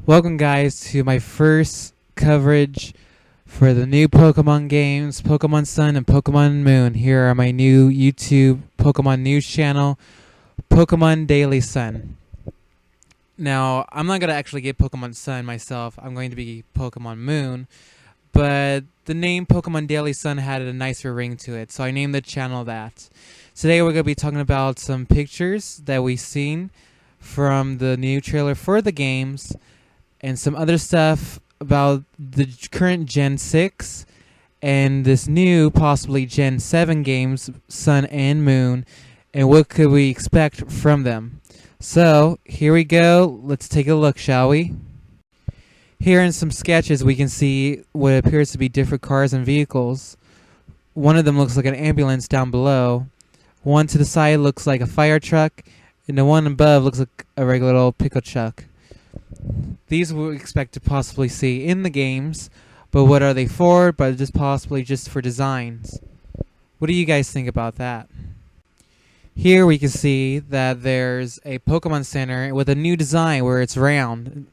Welcome, guys, to my first coverage for the new Pokemon games, Pokemon Sun and Pokemon Moon. Here are my new YouTube Pokemon news channel, Pokemon Daily Sun. Now, I'm not going to actually get Pokemon Sun myself. I'm going to be Pokemon Moon. But the name Pokemon Daily Sun had a nicer ring to it, so I named the channel that. Today we're going to be talking about some pictures that we've seen from the new trailer for the games, and some other stuff about the current Gen 6 and this new possibly Gen 7 games, Sun and Moon, and what could we expect from them. So, here we go. Let's take a look, shall we? Here in some sketches we can see what appears to be different cars and vehicles. One of them looks like an ambulance down below. One to the side looks like a fire truck, and the one above looks like a regular old pickup truck. These we expect to possibly see in the games, but what are they for? But just possibly just for designs. What do you guys think about that? Here we can see that there's a Pokemon Center with a new design where it's round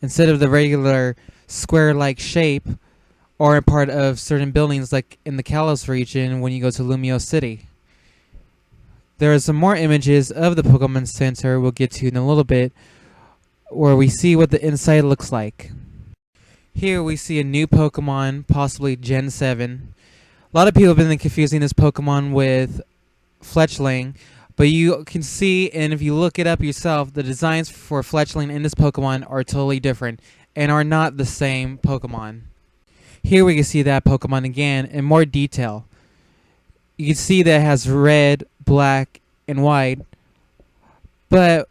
instead of the regular square-like shape, or a part of certain buildings like in the Kalos region when you go to Lumio City. There are some more images of the Pokemon Center we'll get to in a little bit, where we see what the inside looks like. Here we see a new Pokemon, possibly Gen 7. A lot of people have been confusing this Pokemon with Fletchling, but you can see, and if you look it up yourself, the designs for Fletchling and this Pokemon are totally different and are not the same Pokemon. Here we can see that Pokemon again in more detail. You can see that it has red, black, and white, but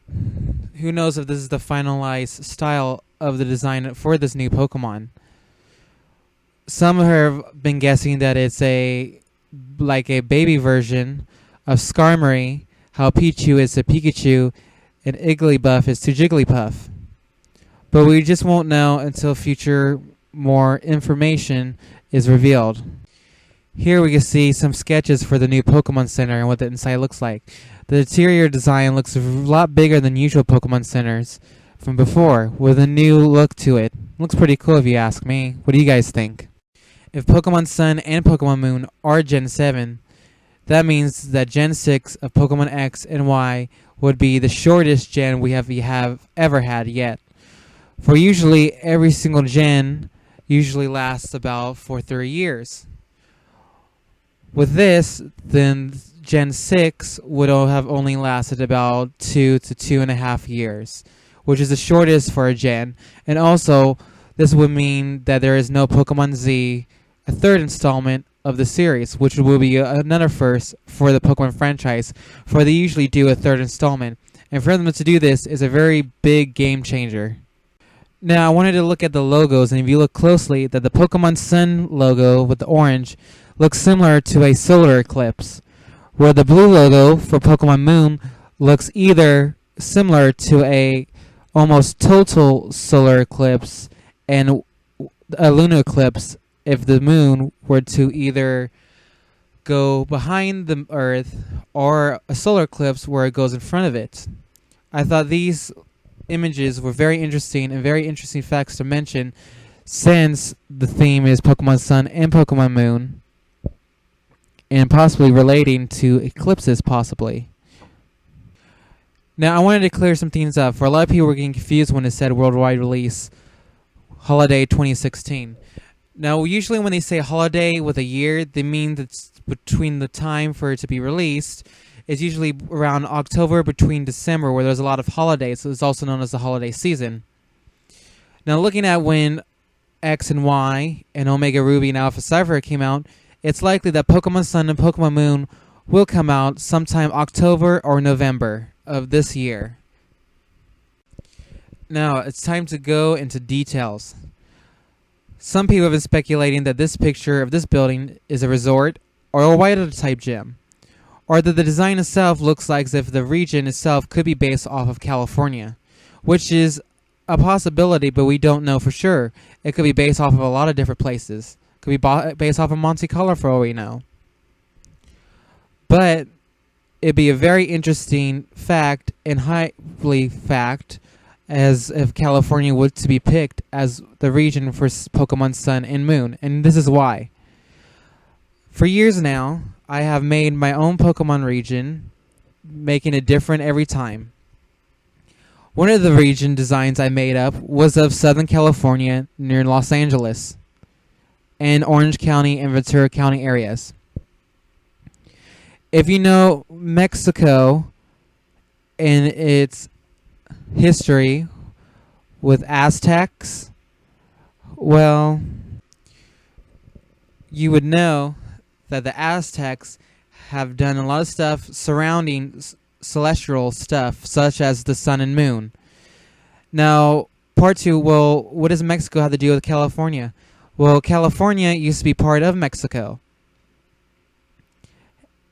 who knows if this is the finalized style of the design for this new Pokemon. Some have been guessing that it's like a baby version of Skarmory, how Pichu is to Pikachu and Igglybuff is to Jigglypuff. But we just won't know until future more information is revealed. Here we can see some sketches for the new Pokemon Center and what the inside looks like. The interior design looks a lot bigger than usual Pokemon Centers from before, with a new look to it. Looks pretty cool if you ask me. What do you guys think? If Pokemon Sun and Pokemon Moon are Gen 7, that means that Gen 6 of Pokemon X and Y would be the shortest gen we have ever had yet. For usually, every single gen usually lasts about for 3 years. With this, then Gen 6 would have only lasted about 2 to 2.5 years, which is the shortest for a gen. And also, this would mean that there is no Pokemon Z, a third installment of the series, which will be another first for the Pokemon franchise, for they usually do a third installment. And for them to do this is a very big game changer. Now, I wanted to look at the logos, and if you look closely, that the Pokemon Sun logo with the orange looks similar to a solar eclipse, where the blue logo for Pokemon Moon looks either similar to a almost total solar eclipse and a lunar eclipse if the moon were to either go behind the Earth or a solar eclipse where it goes in front of it. I thought these images were very interesting and very interesting facts to mention, since the theme is Pokemon Sun and Pokemon Moon, and possibly relating to eclipses, possibly. Now, I wanted to clear some things up. For a lot of people were getting confused when it said worldwide release, holiday 2016. Now, usually when they say holiday with a year, they mean that's between the time for it to be released. It's usually around October between December, where there's a lot of holidays. So it's also known as the holiday season. Now, looking at when X and Y and Omega Ruby and Alpha Sapphire came out, it's likely that Pokemon Sun and Pokemon Moon will come out sometime October or November of this year. Now, it's time to go into details. Some people have been speculating that this picture of this building is a resort or a wild type gym, or that the design itself looks like as if the region itself could be based off of California, which is a possibility, but we don't know for sure. It could be based off of a lot of different places. Could be based off of Monte Carlo for all we know. But it'd be a very interesting fact and highly fact as if California were to be picked as the region for Pokemon Sun and Moon, and this is why. For years now, I have made my own Pokemon region, making it different every time. One of the region designs I made up was of Southern California near Los Angeles and Orange County and Ventura County areas. If you know Mexico and its history with Aztecs, well, you would know that the Aztecs have done a lot of stuff surrounding celestial stuff, such as the sun and moon. Now, part two, well, what does Mexico have to do with California? Well, California used to be part of Mexico.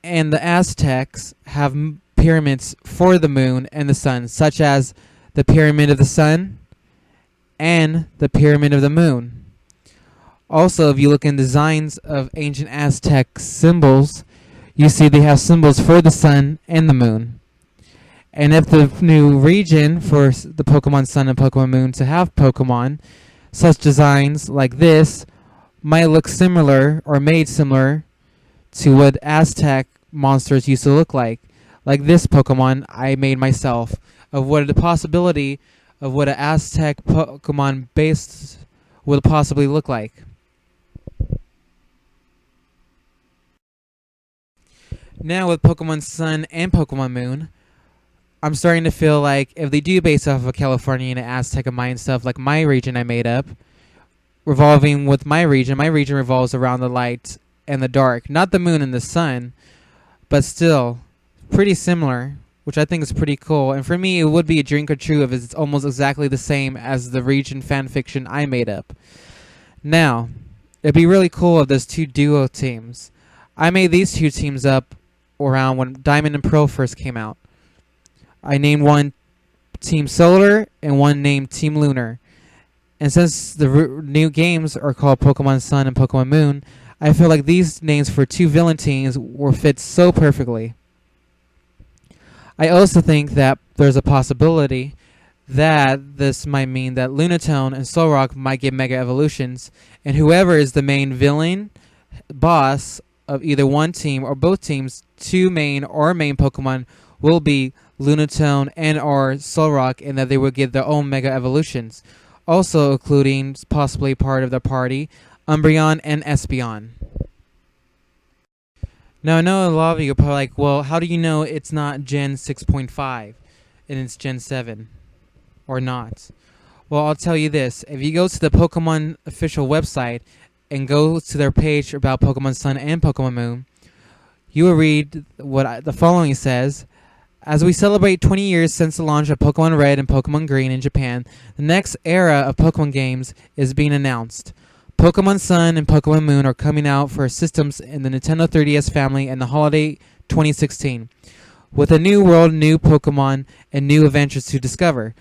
And the Aztecs have pyramids for the moon and the sun, such as the Pyramid of the Sun and the Pyramid of the Moon. Also, if you look in designs of ancient Aztec symbols, you see they have symbols for the sun and the moon. And if the new region for the Pokemon Sun and Pokemon Moon to have Pokemon, such designs like this might look similar or made similar to what Aztec monsters used to look like. Like this Pokemon I made myself, of what the possibility of what an Aztec Pokemon base would possibly look like. Now with Pokemon Sun and Pokemon Moon, I'm starting to feel like if they do base off of California and Aztec and Mayan stuff like my region I made up, revolving with my region revolves around the light and the dark. Not the moon and the sun, but still pretty similar, which I think is pretty cool. And for me, it would be a dream come true if it's almost exactly the same as the region fanfiction I made up. Now, it'd be really cool if there's two duo teams. I made these two teams up around when Diamond and Pearl first came out. I named one Team Solar and one named Team Lunar. And since the new games are called Pokemon Sun and Pokemon Moon, I feel like these names for two villain teams will fit so perfectly. I also think that there's a possibility that this might mean that Lunatone and Solrock might get Mega Evolutions, and whoever is the main villain, boss of either one team or both teams, two main Pokemon will be Lunatone and or Solrock, and that they will get their own Mega Evolutions. Also including possibly part of the party, Umbreon and Espeon. Now I know a lot of you are probably like, well, how do you know it's not Gen 6.5 and it's Gen 7 or not? Well, I'll tell you this. If you go to the Pokemon official website and go to their page about Pokemon Sun and Pokemon Moon, you will read what the following says. As we celebrate 20 years since the launch of Pokemon Red and Pokemon Green in Japan, the next era of Pokemon games is being announced. Pokemon Sun and Pokemon Moon are coming out for systems in the Nintendo 3DS family in the holiday 2016, with a new world, new Pokemon, and new adventures to discover.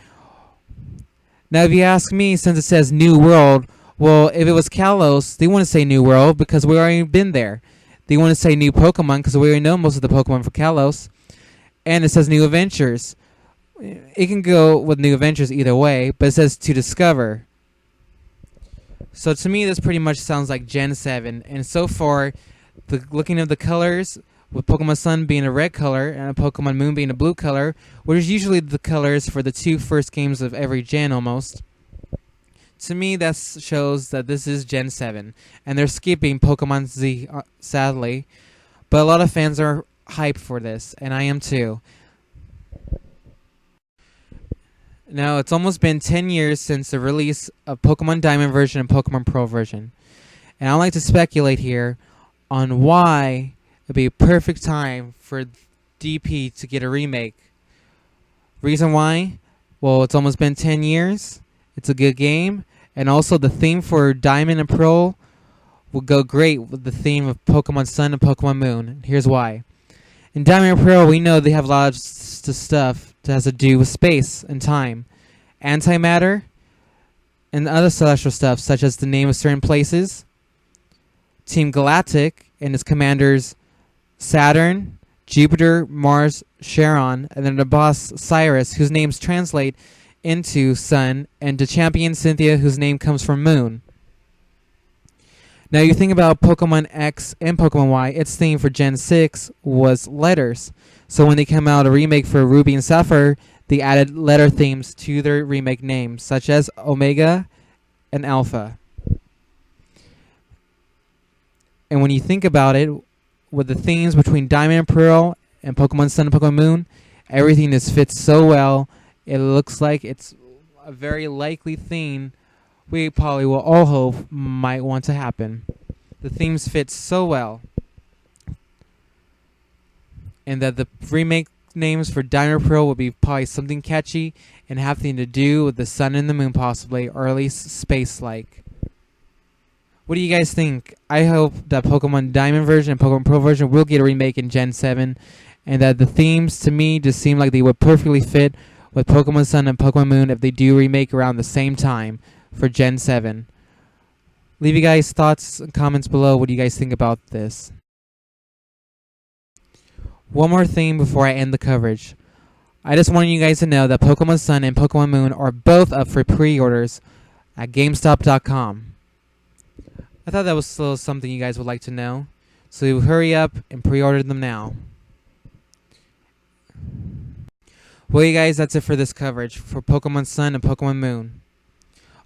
Now, if you ask me, since it says new world, well, if it was Kalos, they wouldn't say new world because we already been there. They want to say new Pokemon because we already know most of the Pokemon for Kalos. And it says new adventures. It can go with new adventures either way, but it says to discover. So to me, this pretty much sounds like Gen 7. And so far, looking at the colors, with Pokemon Sun being a red color and Pokemon Moon being a blue color, which is usually the colors for the two first games of every gen almost. To me, that shows that this is Gen 7. And they're skipping Pokemon Z, sadly. But a lot of fans are hyped for this, and I am too. Now, it's almost been 10 years since the release of Pokemon Diamond version and Pokemon Pearl version. And I'd like to speculate here on why it'd be a perfect time for DP to get a remake. Reason why? Well, it's almost been 10 years. It's a good game. And also the theme for Diamond and Pearl will go great with the theme of Pokemon Sun and Pokemon Moon. Here's why. In Diamond and Pearl, we know they have a lot of stuff that has to do with space and time, antimatter, and other celestial stuff, such as the name of certain places, Team Galactic and its commanders Saturn, Jupiter, Mars, Charon, and then the boss Cyrus, whose names translate into Sun, and to champion Cynthia, whose name comes from Moon. Now you think about Pokemon X and Pokemon Y, its theme for Gen 6 was letters. So when they came out a remake for Ruby and Sapphire, they added letter themes to their remake names, such as Omega and Alpha. And when you think about it, with the themes between Diamond and Pearl and Pokemon Sun and Pokemon Moon, everything just fits so well. It looks like it's a very likely theme we probably will all hope might want to happen. The themes fit so well. And that the remake names for Diamond and Pearl will be probably something catchy and having to do with the sun and the moon possibly, or at least space-like. What do you guys think? I hope that Pokemon Diamond version and Pokemon Pearl version will get a remake in Gen 7, and that the themes to me just seem like they would perfectly fit with Pokemon Sun and Pokemon Moon if they do remake around the same time for Gen 7. Leave you guys thoughts and comments below. What do you guys think about this? One more thing before I end the coverage. I just wanted you guys to know that Pokemon Sun and Pokemon Moon are both up for pre-orders at GameStop.com. I thought that was still something you guys would like to know. So hurry up and pre-order them now. Well, you guys, that's it for this coverage for Pokemon Sun and Pokemon Moon.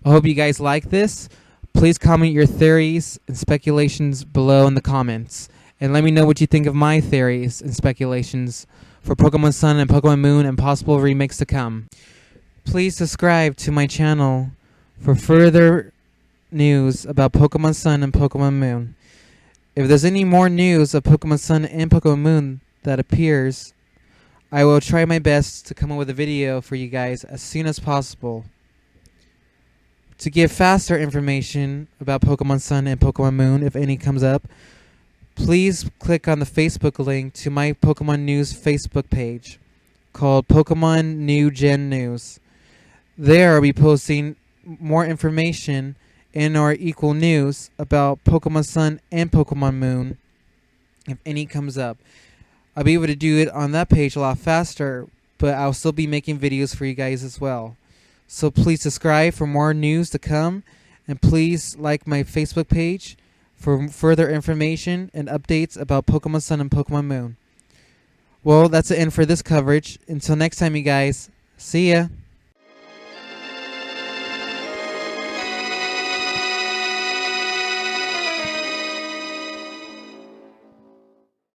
I hope you guys like this. Please comment your theories and speculations below in the comments. And let me know what you think of my theories and speculations for Pokemon Sun and Pokemon Moon and possible remakes to come. Please subscribe to my channel for further news about Pokemon Sun and Pokemon Moon. If there's any more news of Pokemon Sun and Pokemon Moon that appears, I will try my best to come up with a video for you guys as soon as possible. To give faster information about Pokemon Sun and Pokemon Moon, if any comes up, please click on the Facebook link to my Pokemon News Facebook page called Pokemon New Gen News. There I'll be posting more information and or equal news about Pokemon Sun and Pokemon Moon, if any comes up. I'll be able to do it on that page a lot faster, but I'll still be making videos for you guys as well. So please subscribe for more news to come, and please like my Facebook page for further information and updates about Pokemon Sun and Pokemon Moon. Well, that's the end for this coverage. Until next time, you guys. See ya.